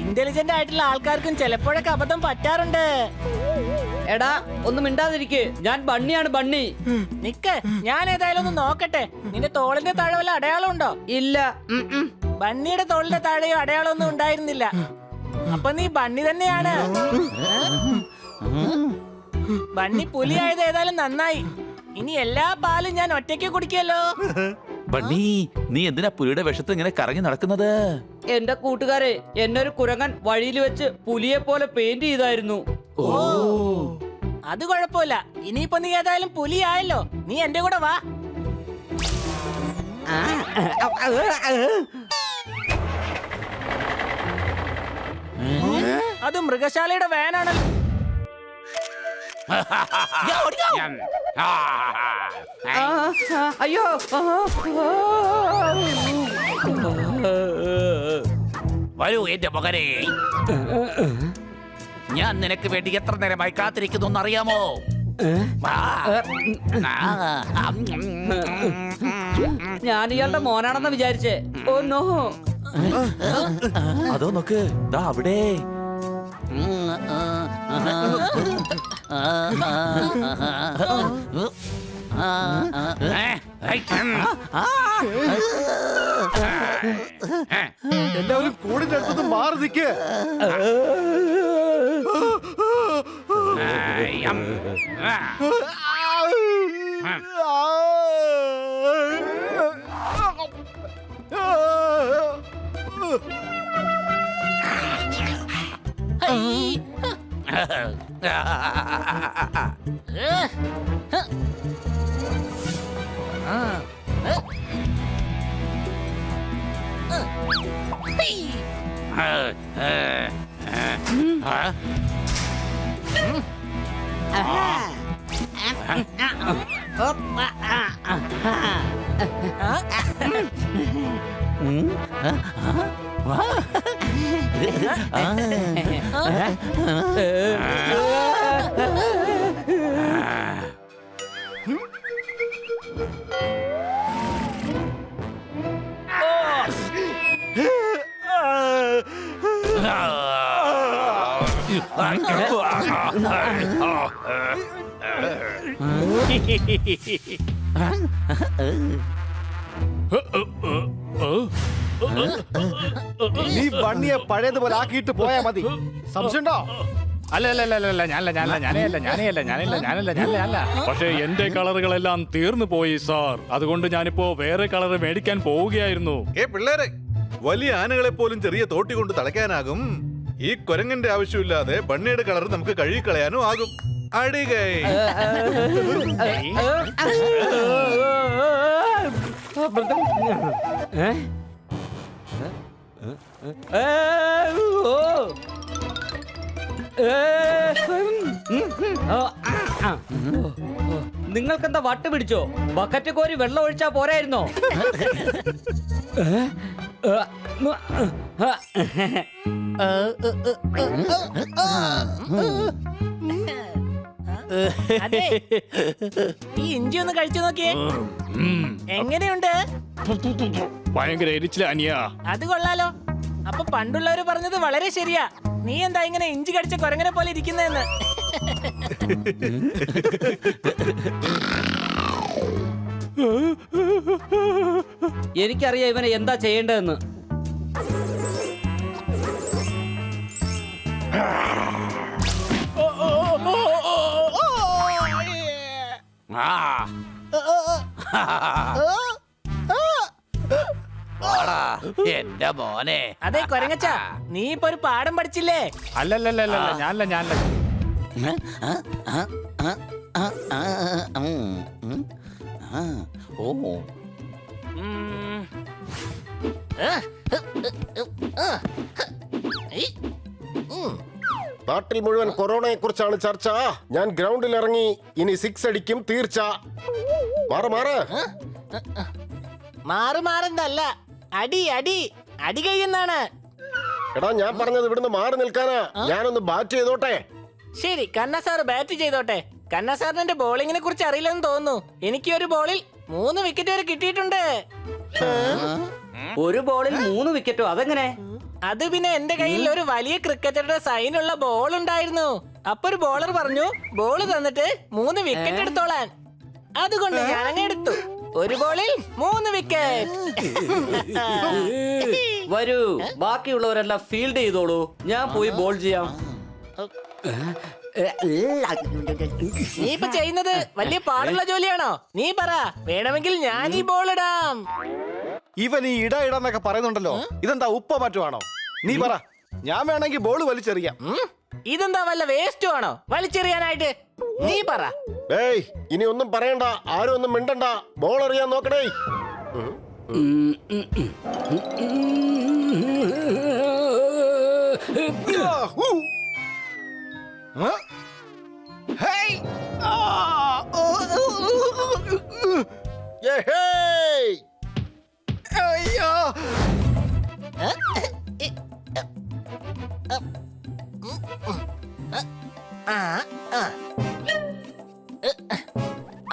ഇന്റലിജന്റ് ആയിട്ടുള്ള ആൾക്കാർക്കും ചിലപ്പോഴൊക്കെ അബദ്ധം പറ്റാറുണ്ട്. എടാ ഒന്ന് മിണ്ടാതിരിക്ക്, ഞാൻ ബണ്ണിയാണ് ബണ്ണി. നിക്ക്, ഞാൻ ഏതായാലും ഒന്ന് നോക്കട്ടെ. നിന്റെ തോളിന്റെ താഴെ വല്ല അടയാളം ഉണ്ടോ? ഇല്ല. ബണ്ണിയുടെ തോളിന്റെ താഴെയോ അടയാളമൊന്നും ഉണ്ടായിരുന്നില്ല. അപ്പൊ നീ ബണ്ണി തന്നെയാണ്. ബണ്ണി പുലിയായത് ഏതായാലും നന്നായി. ഇനി എല്ലാ പാലും ഞാൻ ഒറ്റയ്ക്ക് കുടിക്കല്ലോ. ബണ്ണി, നീ എന്തിനാ പുലിയുടെ വിഷത്ത് ഇങ്ങനെ കറങ്ങി നടക്കുന്നത്? എന്റെ കൂട്ടുകാരെ, എന്നെ ഒരു കുരങ്ങൻ വഴിയിൽ വെച്ച് പുലിയെ പോലെ പെയിന്റ് ചെയ്തായിരുന്നു. ഓ, അത് കുഴപ്പമില്ല. ഇനിയിപ്പോ നീ ഏതായാലും പുലിയായല്ലോ. നീ എന്റെ കൂടെ വാ. അത് മൃഗശാലയുടെ വാനാണല്ലോ. അയ്യോ. വരൂ എന്റെ മകനെ, ഞാൻ നിനക്ക് വേണ്ടി എത്ര നേരമായി കാത്തിരിക്കുന്നു എന്നറിയാമോ? ഞാൻ ഇയാളുടെ മോനാണെന്ന് വിചാരിച്ചേ. Oh no. അതോ നോക്ക്, ദാ അവിടെ. എല്ലാവരും കൂടിന്റെ അടുത്ത് മാറി നിൽക്ക്. നീ ബണ്ണിയെ പഴയതുപോലെ ആക്കിയിട്ട് പോയാ മതി. സംശയമുണ്ടോ? അല്ല ഞാനല്ല. പക്ഷേ എന്റെ കളറുകളെല്ലാം തീർന്നു പോയി സാർ. അതുകൊണ്ട് ഞാനിപ്പോ വേറെ കളർ മേടിക്കാൻ പോവുകയായിരുന്നു. പിള്ളേരെ, വലിയ ആനകളെ പോലും ചെറിയ തോട്ടി കൊണ്ട് തളയ്ക്കാനാകും. ഈ കുരങ്ങന്റെ ആവശ്യമില്ലാതെ ബണ്ണിയുടെ കളർ നമുക്ക് കഴുകിക്കളയാനും ആകും. അടികൈ. നിങ്ങൾക്കെന്താ വട്ട് പിടിച്ചോ? ബക്കറ്റ് കോരി വെള്ളം ഒഴിച്ചാ പോരായിരുന്നോ? അതെ, ഈ ഇഞ്ചി ഒന്ന് കഴിച്ചു നോക്കിയേ. എങ്ങനെയുണ്ട്? ഭയങ്കര എരിച്ചില്ല അനിയ. അത് കൊള്ളാലോ. അപ്പൊ പണ്ടുള്ളവര് പറഞ്ഞത് വളരെ ശരിയാ. നീ എന്താ ഇങ്ങനെ ഇഞ്ചി കടിച്ച കുരങ്ങനെ പോലെ ഇരിക്കുന്നതെന്ന്. എനിക്കറിയാം ഇവനെ എന്താ ചെയ്യേണ്ടതെന്ന്. എന്റെ മോനെ. അതെ കൊരങ്ങച്ച, നീ ഇപ്പൊ ഒരു പാഠം പഠിച്ചില്ലേ? അല്ലല്ല ഞാനല്ല. ഓ, നാട്ടിൽ മുഴുവൻ കൊറോണയെ കുറിച്ചാണ് ചർച്ച. ഞാൻ ഗ്രൗണ്ടിൽ ഇറങ്ങി. ഇനി 6 അടിക്കും തീർച്ച. മാറുന്നല്ല, അടി അടി അടി കഴിയുന്നാണ്. എടാ, ഞാൻ പറഞ്ഞത് ഇവിടുന്ന് മാറി നിൽക്കാനാ. ഞാനൊന്ന് ബാറ്റ് ചെയ്തോട്ടെ. ശരി, കണ്ണ സാറ് ബാറ്റ് ചെയ്തോട്ടെ. കണ്ണ സാറിന് എന്റെ ബോളിങ്ങിനെ കുറിച്ച് അറിയില്ലെന്ന് തോന്നുന്നു. എനിക്ക് ഒരു ബോളിൽ 3 വിക്കറ്റ് വരെ കിട്ടിയിട്ടുണ്ട്. ഒരു ബോളിൽ 3 വിക്കറ്റോ? അതെങ്ങനെ? അത് പിന്നെ എന്റെ കയ്യിൽ ഒരു വലിയ ക്രിക്കറ്ററുടെ സൈനുള്ള ബോൾ ഉണ്ടായിരുന്നു. അപ്പൊ ഒരു ബോളർ പറഞ്ഞു ബോൾ തന്നിട്ട് 3 വിക്കറ്റ് എടുത്തോളാൻ. അതുകൊണ്ട് ഞാൻ അങ്ങ് എടുത്തു. ഒരു ബോളിൽ 3 വിക്കറ്റ്. വരൂ, ബാക്കിയുള്ളവരെല്ലാം ഫീൽഡ് ചെയ്തോളൂ, ഞാൻ പോയി ബോൾ ചെയ്യാം. നീ ഇപ്പൊ ചെയ്യുന്നത് വലിയ പാടുള്ള ജോലിയാണോ? നീ പറ, വേണമെങ്കിൽ ഞാൻ ഈ ബോൾ ഇടാം. ഇവൻ ഈ ഇടാന്നൊക്കെ പറയുന്നുണ്ടല്ലോ, ഇതെന്താ ഉപ്പ മറ്റുമാണോ? നീ പറ, ഞാൻ വേണമെങ്കിൽ ബോൾ വലിച്ചെറിയാം. ഇതെന്താ വല്ല വേസ്റ്റും ആണോ വലിച്ചെറിയാനായിട്ട്? നീ പറ. ഏയ്, ഇനി ഒന്നും പറയണ്ട, ആരും ഒന്നും മിണ്ടണ്ട, ബോൾ എറിയാൻ നോക്കണേ. അയ്യോ,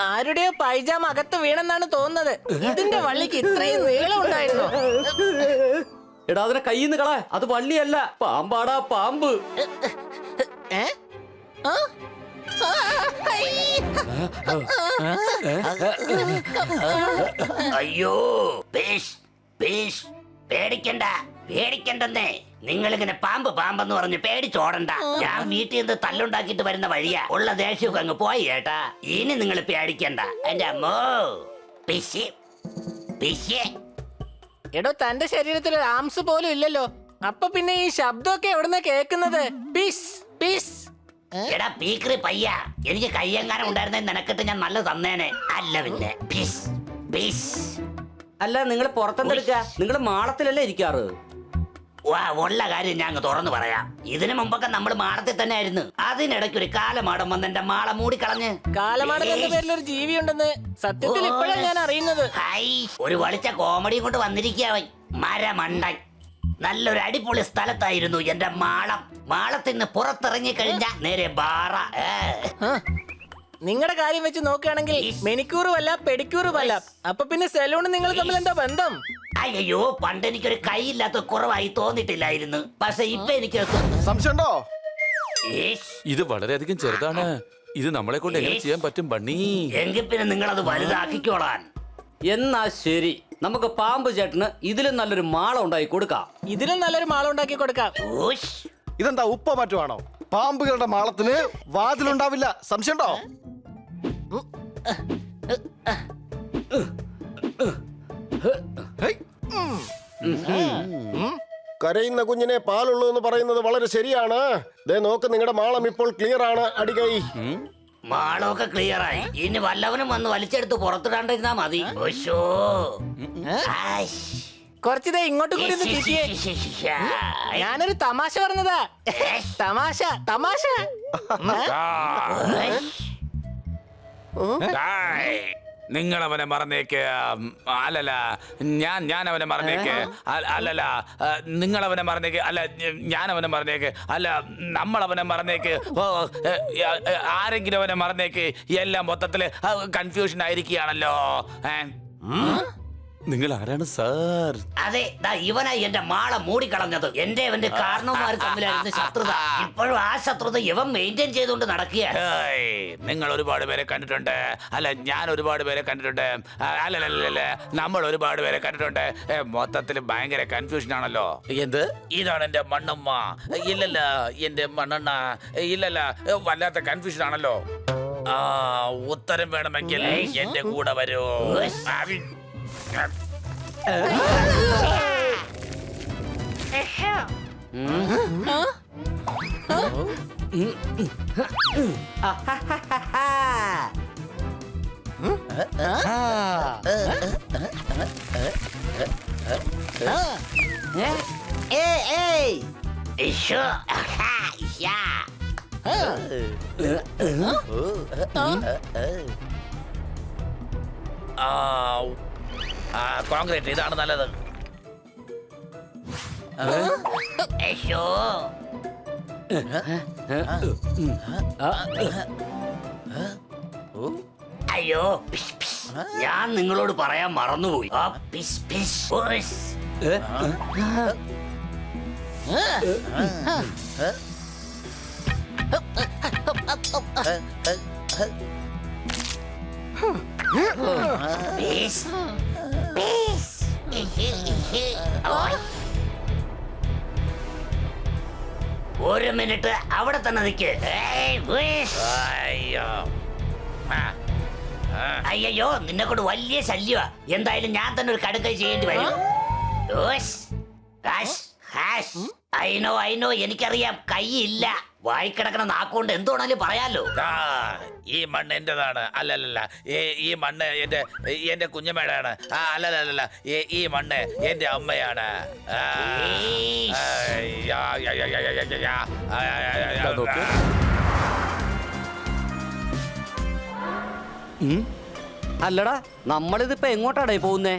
ആരുടെയോ പൈജാമ അകത്ത് വീണെന്നാണ് തോന്നുന്നത്. ഇതിന്റെ വള്ളിക്ക് ഇത്രയും നീളം ഉണ്ടായിരുന്നു. എടാ, അതിനെ കയ്യിൽ നിന്ന് കള, അത് വള്ളിയല്ല, പാമ്പാടാ, പാമ്പ്. ഏ? ആ? ആ, ഐ. അയ്യോ, പേടിക്കണ്ട, പേടിക്കണ്ടെന്നേ. നിങ്ങളിങ്ങനെ പാമ്പ് പാമ്പെന്ന് പറഞ്ഞ് പേടിച്ചോടണ്ട. ഞാൻ വീട്ടിൽ നിന്ന് തല്ലുണ്ടാക്കിയിട്ട് വരുന്ന വഴിയാ. ഉള്ള ദേഷ്യമൊക്കെ അങ്ങ് പോയി ഏട്ടാ. ഇനി നിങ്ങൾ പേടിക്കണ്ട. എന്റെ അമ്മോ, പിശി പിശി. എടോ, തന്റെ ശരീരത്തിൽ ഒരു ആംസ് പോലും ഇല്ലല്ലോ. അപ്പൊ പിന്നെ ഈ ശബ്ദമൊക്കെ എവിടുന്ന കേൾക്കുന്നത്? പിസ് പിസ്. എടാ പീക്കറി പയ്യ, എനിക്ക് കയ്യെങ്ങാനും ഉണ്ടായിരുന്നെ നിനക്കിട്ട് ഞാൻ നല്ല തന്നേനെ. അല്ല പിന്നെ പിസ് പിസ്. അല്ല, നിങ്ങൾ പുറത്തെടുക്ക, നിങ്ങൾ മാളത്തിലല്ലേ ഇരിക്കാറ്? വാ, ഉള്ള കാര്യം ഞാൻ അങ്ങ് തുറന്നു പറയാം. ഇതിനു മുമ്പൊക്കെ നമ്മൾ മാളത്തിൽ തന്നെ ആയിരുന്നു. അതിനിടയ്ക്ക് ഒരു കാലമാടം വന്ന് എന്റെ മാള മൂടിക്കളഞ്ഞ്. കാലമാടൻ എന്ന പേരിൽ ഒരു ജീവി ഉണ്ടെന്ന് സത്യത്തിൽ ഇപ്പോഴാണ് ഞാൻ അറിയുന്നത്. ഹൈ, ഒരു വളിച്ച കോമഡിയും കൊണ്ട് വന്നിരിക്കവൻ. മരമണ്ടൻ. നല്ലൊരു അടിപൊളി സ്ഥലത്തായിരുന്നു എന്റെ മാളം. മാളത്തിൽ നിന്ന് പുറത്തിറങ്ങി കഴിഞ്ഞ നേരെ ബാറ. നിങ്ങളുടെ കാര്യം വെച്ച് നോക്കുകയാണെങ്കിൽ മെനിക്യൂറുമല്ല പെഡിക്യൂറുമല്ല. അപ്പൊ പിന്നെ സലൂണും നിങ്ങൾ തമ്മിൽ എന്താ ബന്ധം? അയ്യോ, പണ്ട് എനിക്കൊരു കൈയില്ലാത്ത കുറവായി തോന്നിട്ടില്ലായിരുന്നു. പക്ഷെ ഇപ്പൊ എനിക്ക് സംശയമുണ്ടോ? ഇത് വളരെയധികം ചെറുതാണ്. ഇത് നമ്മളെ കൊണ്ട് എങ്ങനെ ചെയ്യാൻ പറ്റും ബണ്ണി? എങ്കിൽ പിന്നെ നിങ്ങൾ അത് വലുതാക്കിക്കോളാൻ. എന്നാ ശരി, നമുക്ക് പാമ്പ് ചേട്ടന് ഇതിലും നല്ലൊരു മാളം ഉണ്ടാക്കി കൊടുക്കാം. ഇതിലും നല്ലൊരു മാളം ഉണ്ടാക്കി കൊടുക്കാം. ഊഷ്. ഇതെന്താ ഉപ്പ മറ്റുമാണോ? പാമ്പുകളുടെ മാളത്തിന് വാതിലുണ്ടാവില്ല. സംശയമുണ്ടോ? കരയുന്ന കുഞ്ഞിനെ പാലുള്ളൂ എന്ന് പറയുന്നത് വളരെ ശരിയാണ്. ദേ നോക്ക്, നിങ്ങളുടെ മാളം ഇപ്പോൾ ക്ലിയർ ആണ്. അടികൈ. മാളമൊക്കെ ക്ലിയറായി. ഇനി വല്ലവനും വന്ന് വലിച്ചെടുത്ത് പുറത്തിടാണ്ടിരുന്നാ മതി. ഓശോ. ആശ്. കുറച്ചിതേ ഇങ്ങോട്ട് കൂടി ഒന്ന് തിരിയേ. ഞാനൊരു തമാശ പറഞ്ഞതാ. തമാശ തമാശ. നിങ്ങൾ അവനെ മറന്നേക്ക്. അല്ലല്ല, ഞാൻ അവനെ മറന്നേക്ക്. അല്ലല്ല, നിങ്ങൾ അവനെ മറന്നേക്ക്. അല്ല, ഞാൻ അവനെ മറന്നേക്ക്. അല്ല, നമ്മൾ അവനെ മറന്നേക്ക്. ആരെങ്കിലും അവനെ മറന്നേക്ക്. എല്ലാം മൊത്തത്തില് കൺഫ്യൂഷൻ ആയിരിക്കുകയാണല്ലോ. നിങ്ങൾ ആരാണ് സാർ? അതെ, ഇവനായി എന്റെ മാള മൂടിക്കളഞ്ഞത്. എന്റെ അവന്റെ കാരണവന്മാർ തമ്മിലായിരുന്നു ശത്രുത. ഇപ്പോഴും ആ ശത്രുത ഇവൻ മെയിൻറ്റെയിൻ ചെയ്തുകൊണ്ട് നടക്കുക. നിങ്ങൾ ഒരുപാട് പേരെ കണ്ടിട്ടുണ്ട്. അല്ല, ഞാൻ ഒരുപാട് പേരെ കണ്ടിട്ടുണ്ട്. അല്ലല്ല, നമ്മൾ ഒരുപാട് പേരെ കണ്ടിട്ടുണ്ട്. മൊത്തത്തിൽ ഭയങ്കര കൺഫ്യൂഷൻ ആണല്ലോ. എന്ത്? ഇതാണ് എന്റെ മണ്ണമ്മ. ഇല്ലല്ല, എന്റെ മണ്ണെണ്ണ. ഇല്ലല്ല, വല്ലാത്ത കൺഫ്യൂഷൻ ആണല്ലോ. ഉത്തരം വേണമെങ്കിൽ എന്റെ കൂടെ വരൂ. കോൺക്രീറ്റ് ഇതാണ് നല്ലത്. അയ്യോ പിശ്, പിശ്. ഞാൻ നിങ്ങളോട് പറയാൻ മറന്നുപോയി ആ പിശ്, പിശ്, ഓസ്. പിശ്, പിശ്. ഓയ്. ഒരു മിനിറ്റ് അവിടെ തന്നെ നിൽക്ക്. അയ്യോ ആ, ആ. അയ്യോ നിന്നെ കൊണ്ട് വലിയ ശല്യമാ. എന്തായാലും ഞാൻ തന്നെ ഒരു കടുക്കൈ ചെയ്യേണ്ടി വരും. ഓസ്. Hash, hash. അയിനോ എനിക്കറിയാം കൈയില്ല. വായിക്കിടക്കണ നാക്കുകൊണ്ട് എന്തുവേണേലും പറയാലോ. ആ, ഈ മണ്ണ് എന്റേതാണ്. അല്ലല്ല ഈ മണ്ണ് എന്റെ കുഞ്ഞമ്മയുടെയാണ്. ആ അല്ലല്ല ഈ മണ്ണ് എന്റെ അമ്മയാണ്. ആ, അയ്യ, അയ്യ, അയ്യ, അയ്യ, അയ്യ, അയ്യ, അയ്യ, നോക്ക്. അല്ലടാ നമ്മളിതിപ്പോ എങ്ങോട്ടാടേ പോകുന്നേ?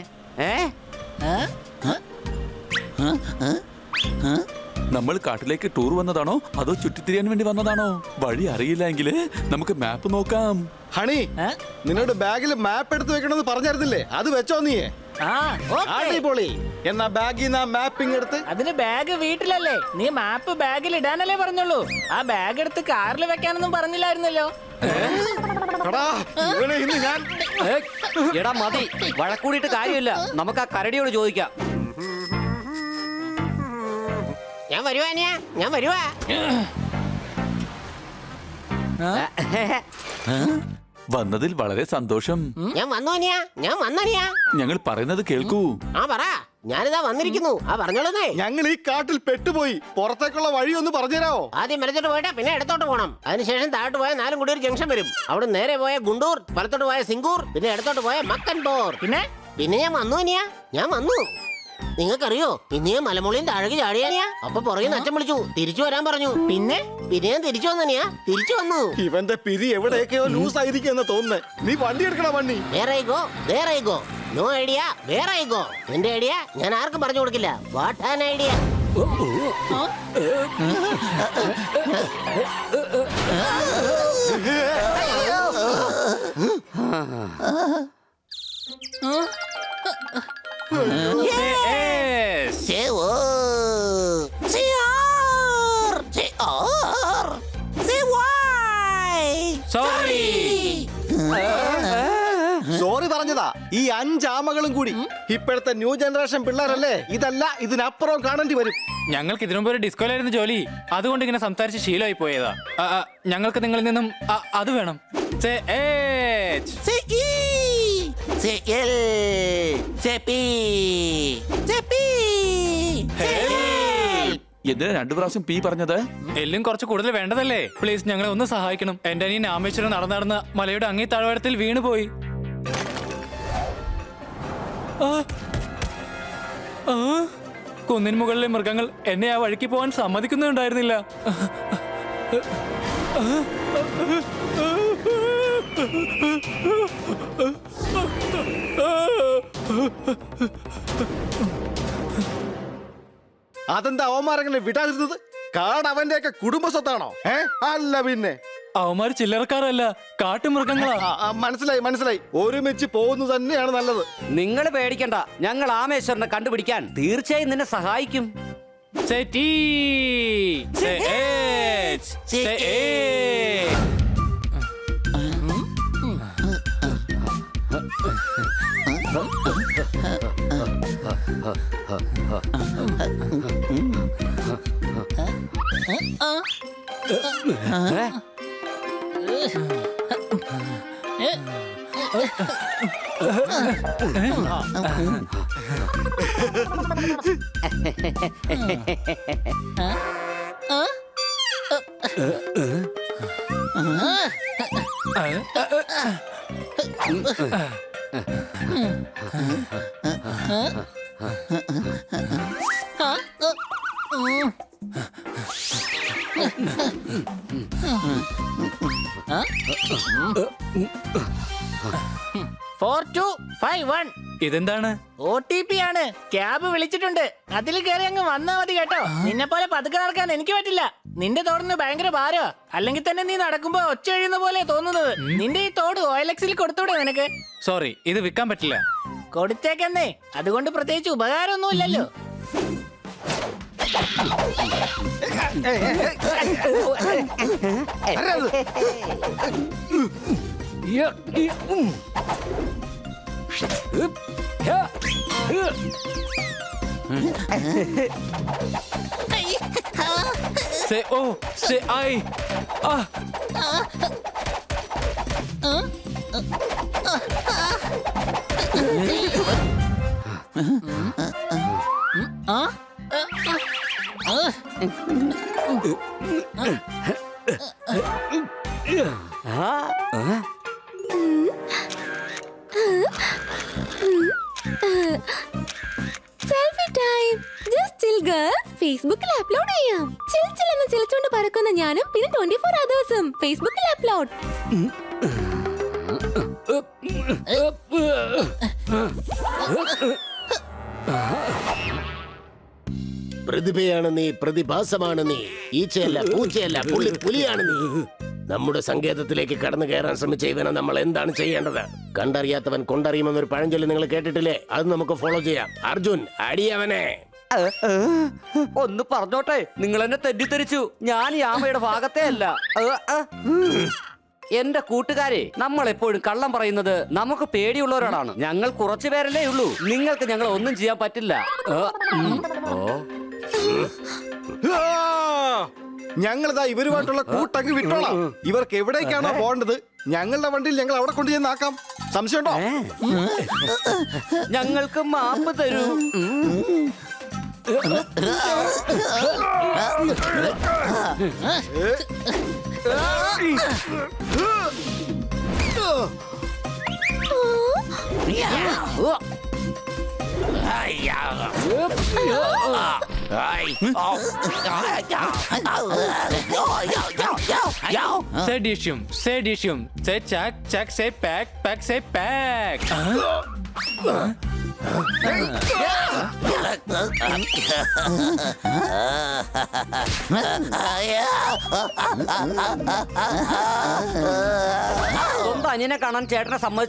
നമ്മൾ കാട്ടിലേക്ക് ടൂർ വന്നതാണോ അതോ ചുറ്റിത്തിരിയാൻ വേണ്ടി വന്നതാണോ? വഴി അറിയില്ലെങ്കിൽ നമുക്ക് മാപ്പ് നോക്കാം. ഹണി, നിന്നോട് ബാഗിൽ മാപ്പ് എടുത്ത് വെക്കണമെന്ന് പറഞ്ഞായിരുന്നില്ലേ? അത് വെച്ചോ നീ? ആ ഓക്കേ. അടിപൊളി. എന്നാ ബാഗിൽ നിന്ന് ആ മാപ്പിംഗ് എടുത്ത്. അതിന് ബാഗ് വീട്ടിലല്ലേ? നീ മാപ്പ് ബാഗിൽ ഇടാനല്ലേ പറഞ്ഞുള്ളൂ. ആ ബാഗ് എടുത്ത് കാറിൽ വെക്കാനൊന്നും പറഞ്ഞില്ലായിരുന്നല്ലോ. എടാ, ഇവനെ ഇന്ന് ഞാൻ എടാ മതി, വഴക്കൂടിയിട്ട് കാര്യമില്ല. നമുക്ക് ആ കരടിയോട് ചോദിക്കാം. ഞാൻ വരുവാനിയാ, ഞാൻ വരുവാ. വന്നതിൽ വളരെ സന്തോഷം. ഞാൻ വന്നോനിയാ, ഞാൻ വന്നോനിയാ. ഞങ്ങൾ പറയുന്നത് കേൾക്കൂ. ആ പറ, ഞാനിതാ വന്നിരിക്കുന്നു. ആ പറഞ്ഞോളൂന്നേ. ഞങ്ങൾ ഈ കാട്ടിൽ പെട്ടുപോയി. പുറത്തേക്കുള്ള വഴി ഒന്ന് പറഞ്ഞുതരാവോ? ആദ്യം വലത്തോട്ട് പോയിട്ട് പിന്നെ ഇടത്തോട്ട് പോകണം. അതിനുശേഷം താഴോട്ട് പോയാൽ നാലും കൂടി ഒരു ജംഗ്ഷൻ വരും. അവിടെ നേരെ പോയ ഗുണ്ടൂർ, വലത്തോട്ട് പോയ സിംഗൂർ, പിന്നെ ഇടത്തോട്ട് പോയ മക്കൻപോർ. പിന്നെ ഞാൻ വന്നോനിയാ, ഞാൻ വന്നു. നിങ്ങൾക്കറിയോ ഇന്ന് ഞാൻ മലമുകളിയും താഴേക്ക് ചാടിയാനിയാ. അപ്പൊ പുറകെ അച്ഛൻ വിളിച്ചു, തിരിച്ചു വരാൻ പറഞ്ഞു. പിന്നെ ഞാൻ തിരിച്ചു വന്നനിയാ, തിരിച്ചു വന്നു. ഇവന്റെ പിരി എവിടെയൊക്കെയോ ലൂസ് ആയിരിക്കുമെന്ന് തോന്നുന്നേ. നീ വണ്ടി എടുക്കണ വണ്ടി. വേറെ ഗോ നോ ഐഡിയ, വേറെ ഗോ. എന്റെ ഐഡിയ ഞാൻ ആർക്കും പറഞ്ഞു കൊടുക്കില്ല. What an idea. സോറി പറഞ്ഞതാ ഈ 5 ആമകളും കൂടി. ഇപ്പോഴത്തെ ന്യൂ ജനറേഷൻ പിള്ളേരല്ലേ, ഇതല്ല ഇതിനപ്പുറം കാണേണ്ടി വരും. ഞങ്ങൾക്ക് ഇതിനു മുമ്പ് ഒരു ഡിസ്കോയിലായിരുന്നു ജോലി. അതുകൊണ്ട് ഇങ്ങനെ സംസാരിച്ച് ശീലമായി പോയതാ. ഞങ്ങൾക്ക് നിങ്ങളിൽ നിന്നും അത് വേണം. Say H. Say E. Say L. Say P. Say P. Say L. എന്തിനാ 2 പ്രാവശ്യം പി പറഞ്ഞത്? എല്ലും കുറച്ച് കൂടുതൽ വേണ്ടതല്ലേ? പ്ലീസ് ഞങ്ങളെ ഒന്ന് സഹായിക്കണം. എന്റെ അനിയൻ രാമേശ്വരം നടന്ന് മലയുടെ അങ്ങേ താഴ്വാരത്തിൽ വീണുപോയി. കുന്നിൻ മുകളിലെ മൃഗങ്ങൾ എന്നെ ആ വഴിക്ക് പോകാൻ സമ്മതിക്കുന്നുണ്ടായിരുന്നില്ല. അതെന്താ അവന്മാരങ്ങനെ വിടാതിരുന്നത്? കാട് അവന്റെയൊക്കെ കുടുംബ സ്വത്താണോ? അല്ല പിന്നെ. അവന്മാര് ചില്ലറക്കാരല്ല, കാട്ടുമൃഗങ്ങളാ. മനസ്സിലായി. ഒരുമിച്ച് പോകുന്നത് തന്നെയാണ് നല്ലത്. നിങ്ങൾ പേടിക്കണ്ട, ഞങ്ങൾ ആമേശ്വരനെ കണ്ടുപിടിക്കാൻ തീർച്ചയായും നിന്നെ സഹായിക്കും. Say T. Say H. Say A. ഇതെന്താണ്? OTP ആണ്. ക്യാബ് വിളിച്ചിട്ടുണ്ട്. അതിൽ കയറി അങ്ങ് വന്നാ മതി കേട്ടോ. നിന്നെ പോലെ പതുക്കെ നടക്കാൻ എനിക്ക് പറ്റില്ല. നിന്റെ തോടിന് ഭയങ്കര ഭാരോ. അല്ലെങ്കിൽ തന്നെ നീ നടക്കുമ്പോ ഒച്ച കഴിയുന്ന പോലെ തോന്നുന്നത്. നിന്റെ ഈ തോട് OLX-ൽ കൊടുത്തൂടെ നിനക്ക്? സോറി, ഇത് വിൽക്കാൻ പറ്റില്ല. കൊടുത്തേക്കെന്നേ. അതുകൊണ്ട് പ്രത്യേകിച്ച് ഉപകാരമൊന്നുമില്ലല്ലോ. Say oh, say I. Selfie time. Just chill girls. ഫേസ്ബുക്കിൽ അപ്ലോഡ് ചെയ്യാം. ചിൽ ചിൽ എന്ന് ചിരിച്ചുകൊണ്ട് പറക്കുന്ന ഞാനും പിന്നെ 24 othersഉം ഫേസ്ബുക്കിൽ അപ്ലോഡ്. പ്രതിഭയാണ് നീ, പ്രതിഭാസമാണ് നീ. ഈച്ചയല്ല, പൂച്ചയല്ല, പുലിയാണ് നീ. നമ്മുടെ സങ്കേതത്തിലേക്ക് കടന്നു കയറാൻ ശ്രമിച്ച ഇവനെ നമ്മൾ എന്താണ് ചെയ്യേണ്ടത്? കണ്ടറിയാത്തവൻ കൊണ്ടറിയുമെന്നൊരു പഴഞ്ചൊല്ലി നിങ്ങൾ കേട്ടിട്ടില്ലേ? അത് നമുക്ക് ഫോളോ ചെയ്യാം. അർജുൻ, അടിയവനെ. ഒന്ന് പറഞ്ഞോട്ടെ, നിങ്ങൾ എന്നെ തെറ്റിദ്ധരിച്ചു. ഞാൻ യാമയുടെ ഭാഗത്തേ അല്ല. എന്റെ കൂട്ടുകാരെ, നമ്മൾ എപ്പോഴും കള്ളം പറയുന്നത് നമുക്ക് പേടിയുള്ളവരോടാണ്. ഞങ്ങൾ കുറച്ചു പേരല്ലേ ഉള്ളൂ. നിങ്ങൾക്ക് ഞങ്ങൾ ഒന്നും ചെയ്യാൻ പറ്റില്ല. ഞങ്ങളിതാ ഇവരുമായിട്ടുള്ള കൂട്ടങ്ങ് വിട്ടോളാം. ഇവർക്ക് എവിടേക്കാണോ പോകേണ്ടത് ഞങ്ങളുടെ വണ്ടിയിൽ ഞങ്ങൾ അവിടെ കൊണ്ടുചെന്നാക്കാം. സംശയമുണ്ടോ? ഞങ്ങൾക്ക് മാപ്പ് തരൂ. Seditium, seditium. Say chuck, chuck, say pack, pack, say pack. സ്വന്തം അനിയനെ കാണാൻ ചേട്ടനെ സമ്മതിച്ചു